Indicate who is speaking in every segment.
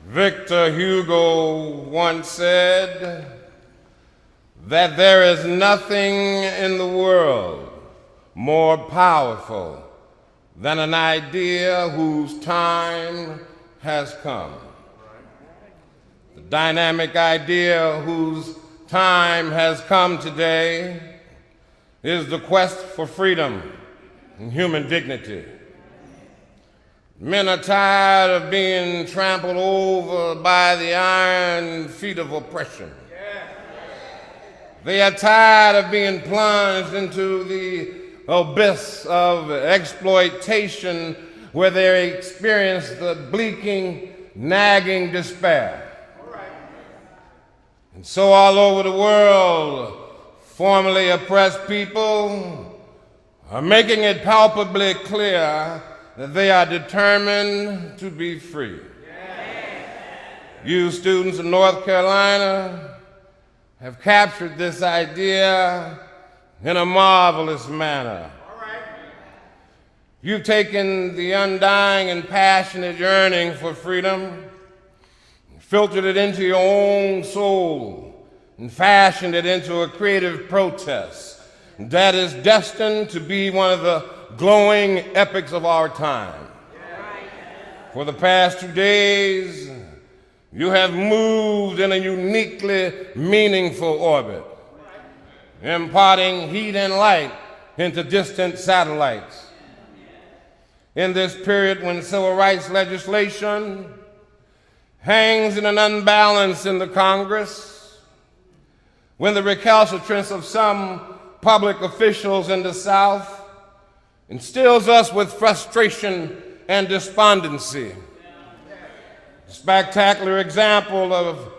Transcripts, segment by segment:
Speaker 1: Victor Hugo once said that there is nothing in the world more powerful than an idea whose time has come. The dynamic idea whose time has come today is the quest for freedom and human dignity. Men are tired of being trampled over by the iron feet of oppression. They are tired of being plunged into the abyss of exploitation where they experience the bleaking, nagging despair. And so all over the world, formerly oppressed people are making it palpably clear that they are determined to be free. You students in North Carolina have captured this idea in a marvelous manner. You've taken the undying and passionate yearning for freedom, filtered it into your own soul, and fashioned it into a creative protest that is destined to be one of the glowing epics of our time. For the past 2 days, you have moved in a uniquely meaningful orbit, imparting heat and light into distant satellites. In this period when civil rights legislation hangs in an unbalance in the Congress, when the recalcitrance of some public officials in the South instills us with frustration and despondency. A spectacular example of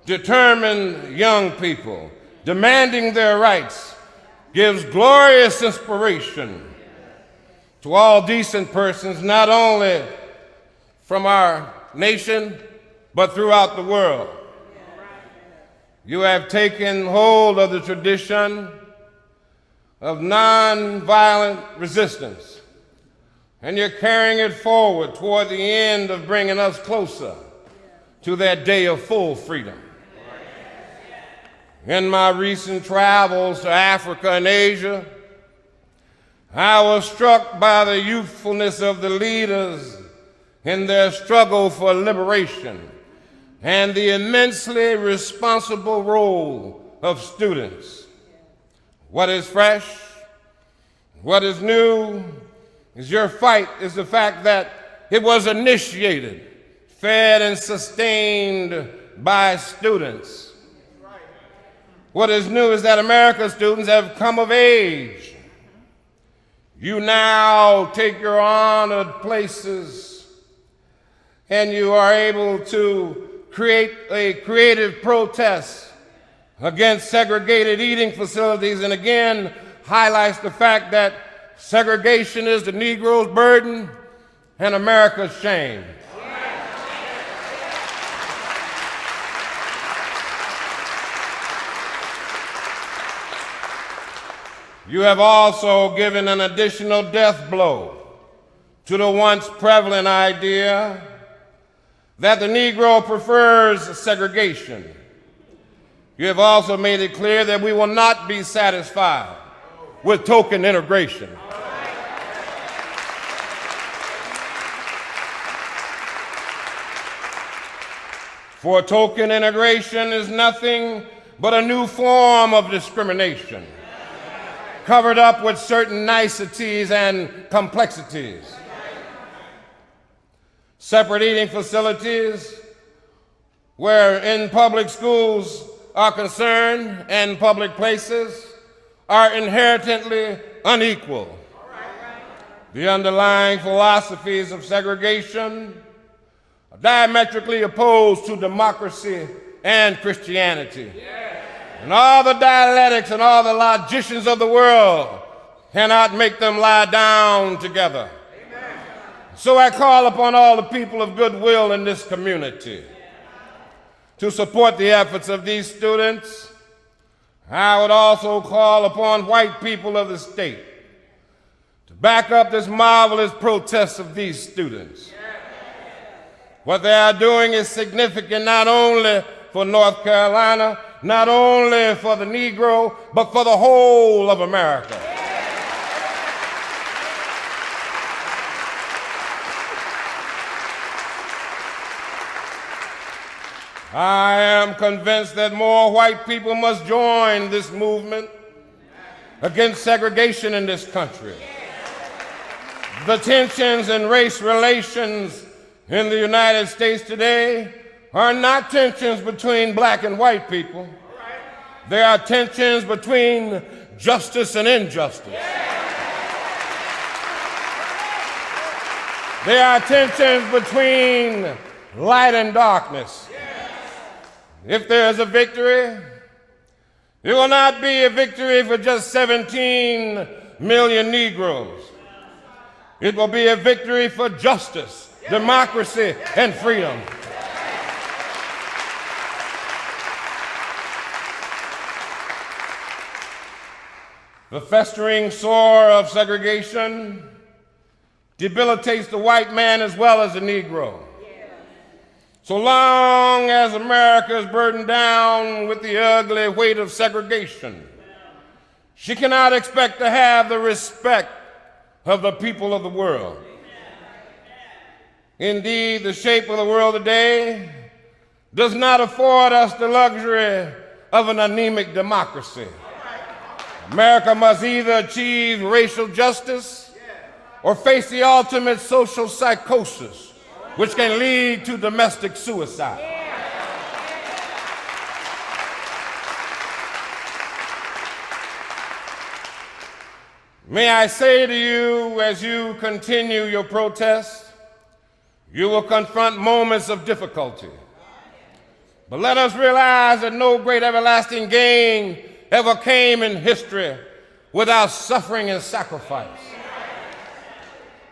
Speaker 1: determined young people demanding their rights gives glorious inspiration to all decent persons, not only from our nation, but throughout the world. You have taken hold of the tradition of nonviolent resistance, and you're carrying it forward toward the end of bringing us closer to that day of full freedom. In my recent travels to Africa and Asia, I was struck by the youthfulness of the leaders in their struggle for liberation and the immensely responsible role of students. What is fresh, what is new, is your fight is the fact that it was initiated, fed and sustained by students. What is new is that America's students have come of age. You now take your honored places and you are able to create a creative protest against segregated eating facilities, and again highlights the fact that segregation is the Negro's burden and America's shame. You have also given an additional death blow to the once prevalent idea that the Negro prefers segregation. You have also made it clear that we will not be satisfied with token integration. For token integration is nothing but a new form of discrimination, covered up with certain niceties and complexities. Separate eating facilities, where in public schools are concerned and public places, are inherently unequal. The underlying philosophies of segregation are diametrically opposed to democracy and Christianity. And all the dialectics and all the logicians of the world cannot make them lie down together. So I call upon all the people of goodwill in this community to support the efforts of these students. I would also call upon white people of the state to back up this marvelous protest of these students. What they are doing is significant not only for North Carolina, not only for the Negro, but for the whole of America. I am convinced that more white people must join this movement against segregation in this country. The tensions in race relations in the United States today are not tensions between black and white people. They are tensions between justice and injustice. They are tensions between light and darkness. If there is a victory, it will not be a victory for just 17 million Negroes. It will be a victory for justice, democracy, and freedom. The festering sore of segregation debilitates the white man as well as the Negro. So long as America is burdened down with the ugly weight of segregation, she cannot expect to have the respect of the people of the world. Indeed, the shape of the world today does not afford us the luxury of an anemic democracy. America must either achieve racial justice or face the ultimate social psychosis, which can lead to domestic suicide. May I say to you, as you continue your protest, you will confront moments of difficulty. But let us realize that no great everlasting gain ever came in history without suffering and sacrifice.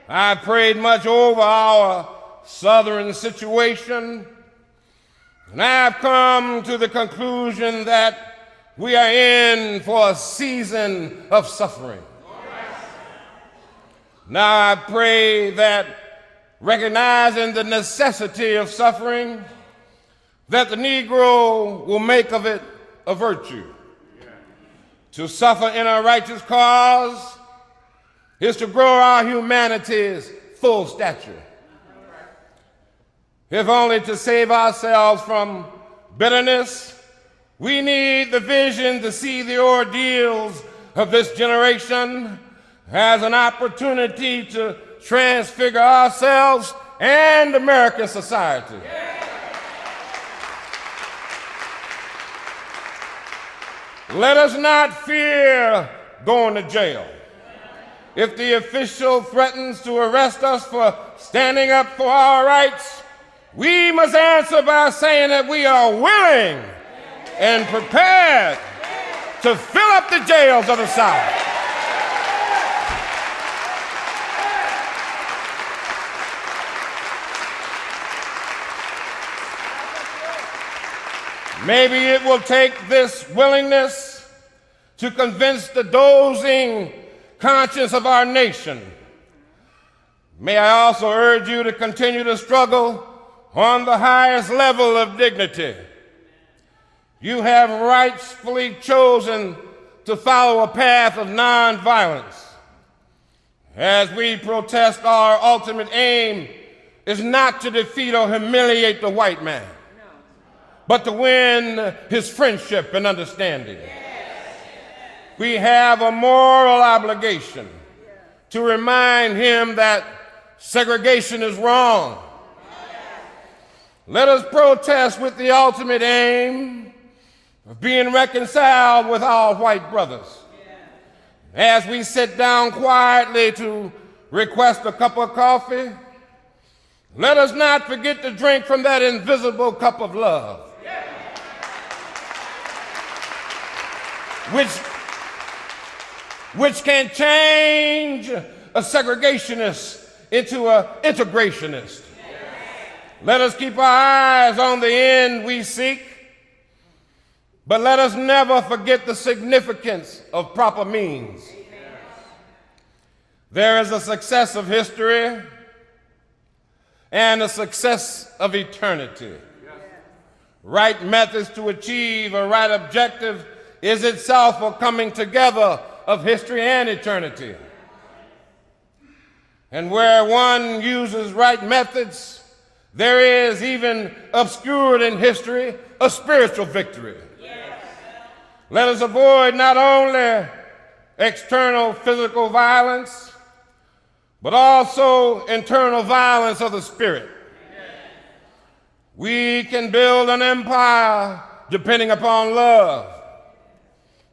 Speaker 1: I prayed much over our Southern situation, and I've come to the conclusion that we are in for a season of suffering. Now I pray that, recognizing the necessity of suffering, that the Negro will make of it a virtue. To suffer in a righteous cause is to grow our humanity's full stature. If only to save ourselves from bitterness, we need the vision to see the ordeals of this generation as an opportunity to transfigure ourselves and American society. Let us not fear going to jail. If the official threatens to arrest us for standing up for our rights, we must answer by saying that we are willing and prepared to fill up the jails of the South. Maybe it will take this willingness to convince the dozing conscience of our nation. May I also urge you to continue to struggle on the highest level of dignity. You have rightfully chosen to follow a path of nonviolence. As we protest, our ultimate aim is not to defeat or humiliate the white man, but to win his friendship and understanding. We have a moral obligation to remind him that segregation is wrong. Let us protest with the ultimate aim of being reconciled with our white brothers. As we sit down quietly to request a cup of coffee, let us not forget to drink from that invisible cup of love, which can change a segregationist into an integrationist. Let us keep our eyes on the end we seek, but let us never forget the significance of proper means. There is a success of history and the success of eternity. Right methods to achieve a right objective is itself a coming together of history and eternity. And where one uses right methods, there is, even obscured in history, a spiritual victory. Yes. Let us avoid not only external physical violence, but also internal violence of the spirit. Yes. We can build an empire depending upon love.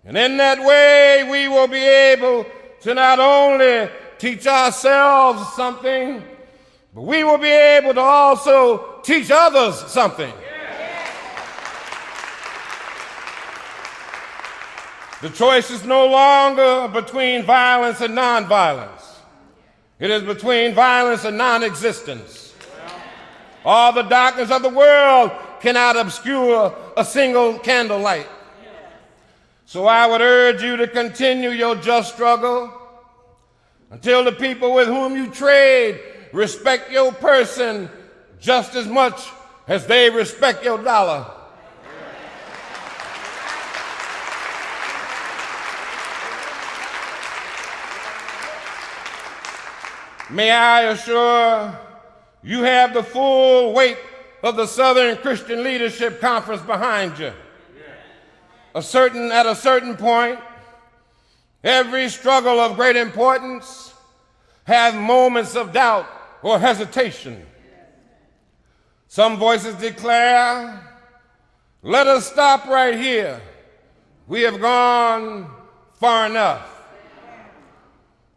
Speaker 1: And in that way, we will be able to not only teach ourselves something, but we will be able to also teach others something. Yes. The choice is no longer between violence and nonviolence. It is between violence and non-existence. All the darkness of the world cannot obscure a single candlelight. So I would urge you to continue your just struggle until the people with whom you trade respect your person just as much as they respect your dollar. May I assure you have the full weight of the Southern Christian Leadership Conference behind you. At a certain point, every struggle of great importance has moments of doubt or hesitation. Some voices declare, let us stop right here. We have gone far enough.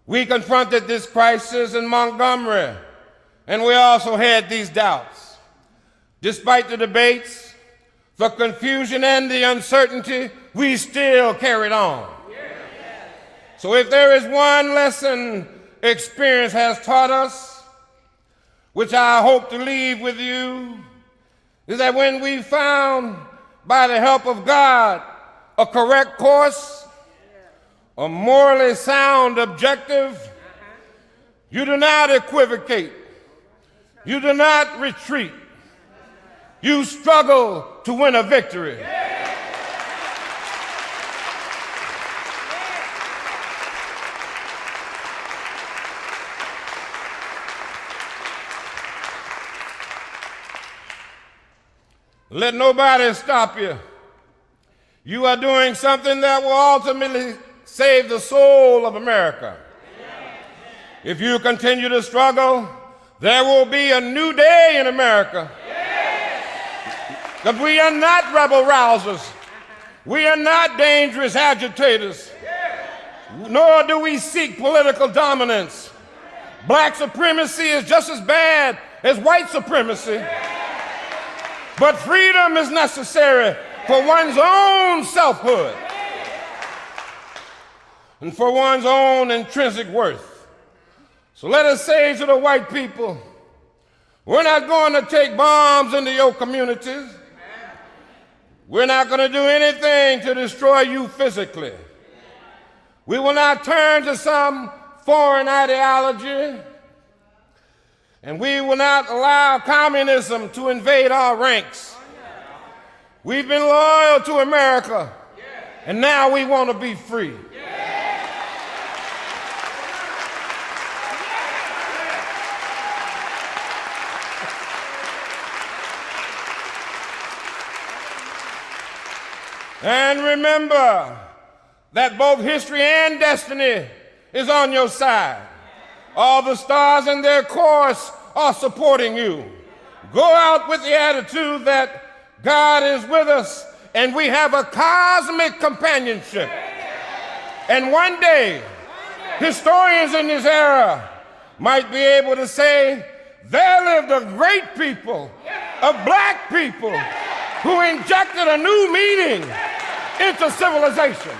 Speaker 1: We confronted this crisis in Montgomery, and we also had these doubts. Despite the debates, the confusion and the uncertainty, we still carried on. So if there is one lesson experience has taught us, which I hope to leave with you, is that when we found, by the help of God, a correct course, a morally sound objective, you do not equivocate, you do not retreat, you struggle to win a victory. Let nobody stop you. You are doing something that will ultimately save the soul of America. If you continue to struggle, there will be a new day in America. Because we are not rebel rousers. We are not dangerous agitators. Nor do we seek political dominance. Black supremacy is just as bad as white supremacy. But freedom is necessary for one's own selfhood and for one's own intrinsic worth. So let us say to the white people, we're not going to take bombs into your communities. We're not going to do anything to destroy you physically. We will not turn to some foreign ideology, and we will not allow communism to invade our ranks. We've been loyal to America, and now we want to be free. And remember that both history and destiny is on your side. All the stars in their course are supporting you. Go out with the attitude that God is with us and we have a cosmic companionship. And one day, historians in this era might be able to say, there lived a great people, of black people, who injected a new meaning into civilization.